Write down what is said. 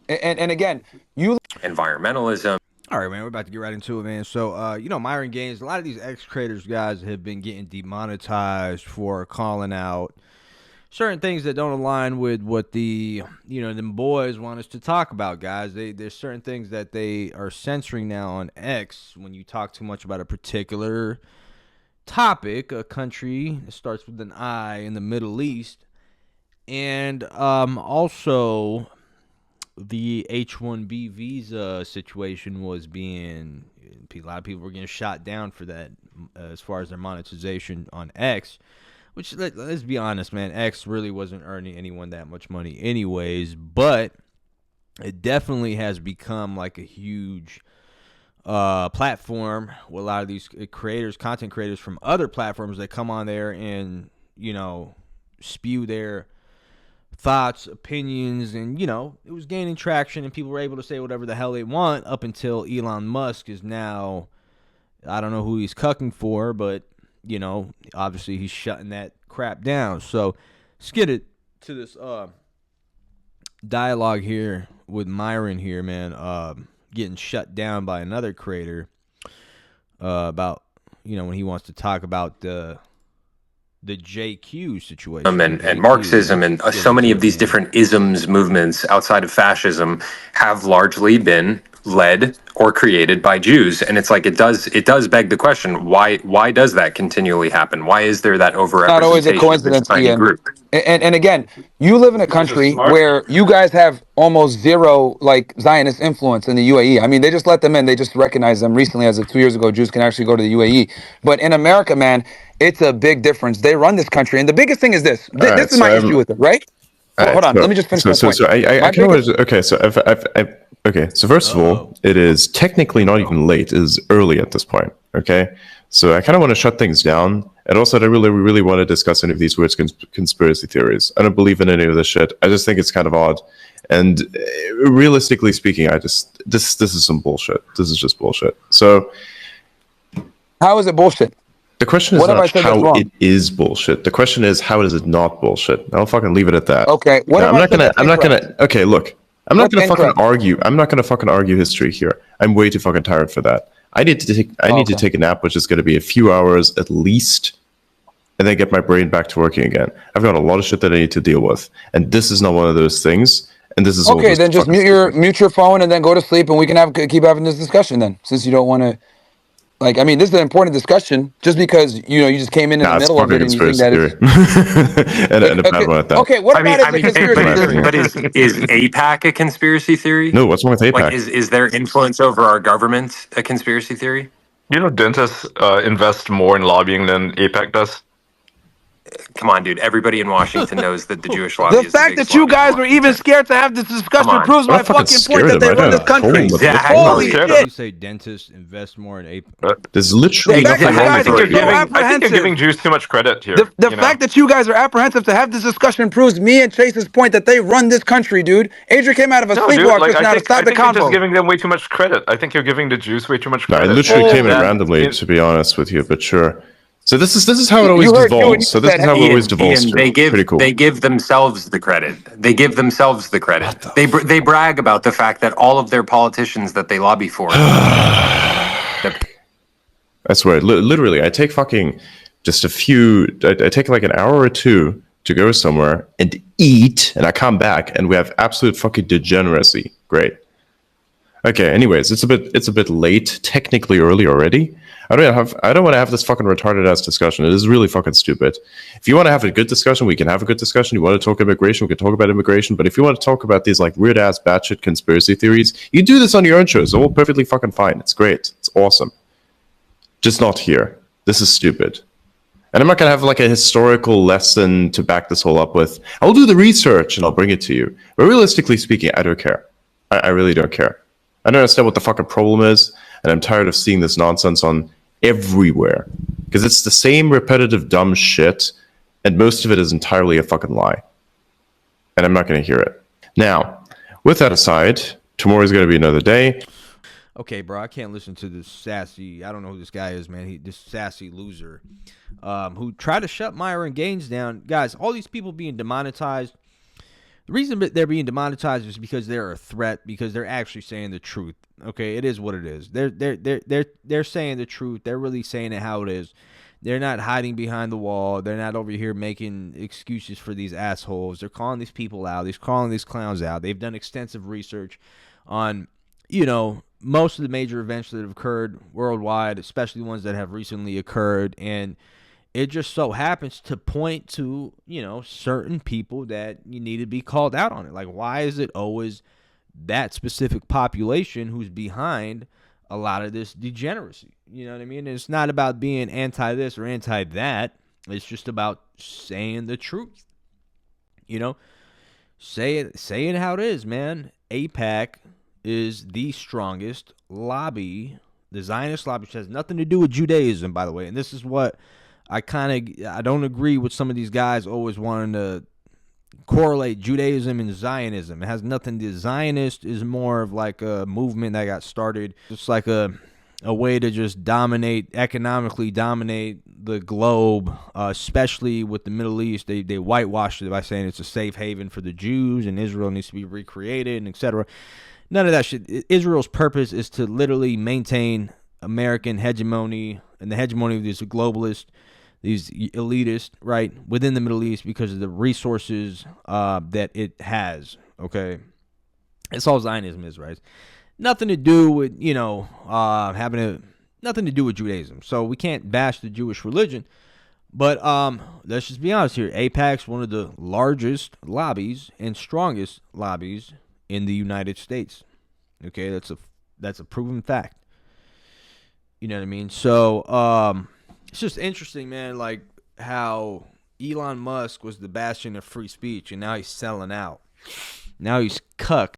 And again, you environmentalism. All right, man, we're about to get right into it, man. So, Myron Gaines, a lot of these ex creators guys have been getting demonetized for calling out certain things that don't align with what them boys want us to talk about, guys. There's certain things that they are censoring now on X when you talk too much about a particular topic, a country that starts with an I in the Middle East, and also the H-1B visa situation was being, a lot of people were getting shot down for that, as far as their monetization on X. Which, let's be honest, man, X really wasn't earning anyone that much money anyways, but it definitely has become like a huge platform with a lot of these creators, content creators from other platforms that come on there and, spew their thoughts, opinions, and, it was gaining traction and people were able to say whatever the hell they want up until Elon Musk is now, I don't know who he's cucking for, but obviously he's shutting that crap down. So let's get it to this dialogue here with Myron here, man. Getting shut down by another creator about when he wants to talk about the JQ situation And Marxism and so many of these different isms movements outside of fascism have largely been led or created by Jews, and it's like it does beg the question, why does that continually happen? Why is there that not always a overrepresentation of this coincidence, tiny Ian. group? And again, you live in a country where you guys have almost zero like Zionist influence in the UAE. I mean, they just let them in. They just recognized them recently, as of 2 years ago. Jews can actually go to the UAE. But in America, man, it's a big difference. They run this country, and the biggest thing is this. All right, This is my issue with it, right? all right, Hold on, let me just finish my point. I My kind biggest, of okay. So okay. So first of all, it is technically not even late. It is early at this point. Okay. So I kind of want to shut things down, and also I don't really want to discuss any of these weird conspiracy theories. I don't believe in any of this shit. I just think it's kind of odd, and realistically speaking, this is some bullshit. This is just bullshit. So how is it bullshit? the question is What have I not said that's how wrong? it is bullshit. The question is how is it not bullshit. I'll fucking leave it at that. Okay, what Now, have I said that's I'm not incorrect? gonna. Okay, look. I'm not What's gonna fucking incorrect? argue. I'm not gonna fucking argue history here. I'm way too fucking tired for that. I Oh, need to okay. take a nap, which is going to be a few hours at least, and then get my brain back to working again. I've got a lot of shit that I need to deal with, and this is not one of those things. And this is all Okay, just then just fucking stupid. mute your phone and then go to sleep, and we can keep having this discussion then, since you don't want to. Like, I mean, this is an important discussion. Just because you just came in the Nah, it's middle of fucking it and you think conspiracy that theory, it's and a bad okay. one at that. Okay, what about I it's a mean, hey, conspiracy theory? but is APAC a conspiracy theory? No, what's wrong with Like, APAC? is their influence over our government a conspiracy theory? Dentists invest more in lobbying than APAC does. Come on, dude. Everybody in Washington knows that the Jewish The lobby is the fact biggest that you lobby in guys were even Washington. scared to have this Come discussion on. proves I'm my not fucking fucking point scared that of they him. I run this don't told country. him what the fuck Exactly. wrong I'm with Holy him. scared of shit! You say dentists invest more in ape. There's The literally fact nothing that you wrong guys with I think are what you're so you're giving. doing. I think you're apprehensive. giving Jews too much credit here. The fact that you guys are apprehensive to have this discussion proves me and Chase's point that they run this country, dude. Adrian came out of a No, dude. sleepwalk Like just now to I stop the think you're just convo. giving them way too much credit. I think you're giving the Jews way too much No, I credit. literally And came in Holy! that randomly, it, to be honest with you, but sure. So this is how it always You heard you and devolves. you So this said is how it always devolves Ian, to. Pretty cool. they give themselves the credit. They give themselves the credit. What the They brag about the fact that all of their politicians that they lobby for. That, I swear, literally, I take fucking just a few. I take like an hour or two to go somewhere and eat, and I come back, and we have absolute fucking degeneracy. Great. Okay. Anyways, it's a bit late, technically early already. I don't want to have this fucking retarded ass discussion. It is really fucking stupid. If you want to have a good discussion, we can have a good discussion. You want to talk immigration, we can talk about immigration. But if you want to talk about these like weird ass batshit conspiracy theories, you do this on your own show. It's all perfectly fucking fine. It's great. It's awesome. Just not here. This is stupid. And I'm not going to have like a historical lesson to back this whole up with. I'll do the research and I'll bring it to you. But realistically speaking, I don't care. I really don't care. I don't understand what the fucking problem is. And I'm tired of seeing this nonsense on everywhere. Because it's the same repetitive dumb shit. And most of it is entirely a fucking lie. And I'm not going to hear it. Now, with that aside, tomorrow is going to be another day. Okay, bro, I can't listen to this sassy. I don't know who this guy is, man. This sassy loser, who tried to shut Myron Gaines down. Guys, all these people being demonetized. The reason that they're being demonetized is because they're a threat, because they're actually saying the truth. Okay, it is what it is. They're saying the truth. They're really saying it how it is. They're not hiding behind the wall. They're not over here making excuses for these assholes. They're calling these people out. They're calling these clowns out. They've done extensive research on, most of the major events that have occurred worldwide, especially ones that have recently occurred, and it just so happens to point to, certain people that you need to be called out on it. Like, why is it always that specific population who's behind a lot of this degeneracy? You know what I mean? It's not about being anti this or anti that. It's just about saying the truth. Say it how it is, man. AIPAC is the strongest lobby, the Zionist lobby, which has nothing to do with Judaism, by the way. And this is what I don't agree with some of these guys always wanting to correlate Judaism and Zionism. It has nothing to. Zionist is more of like a movement that got started. It's like a way to just economically dominate the globe, especially with the Middle East. They whitewashed it by saying it's a safe haven for the Jews and Israel needs to be recreated and etc. None of that shit. Israel's purpose is to literally maintain American hegemony and the hegemony of these globalists, these elitists, right, within the Middle East because of the resources that it has, okay? That's all Zionism is, right? Nothing to do with, nothing to do with Judaism. So we can't bash the Jewish religion. But let's just be honest here. AIPAC's one of the largest lobbies and strongest lobbies in the United States. Okay, that's a proven fact. You know what I mean? So it's just interesting, man, like how Elon Musk was the bastion of free speech and now he's selling out. Now he's cucked.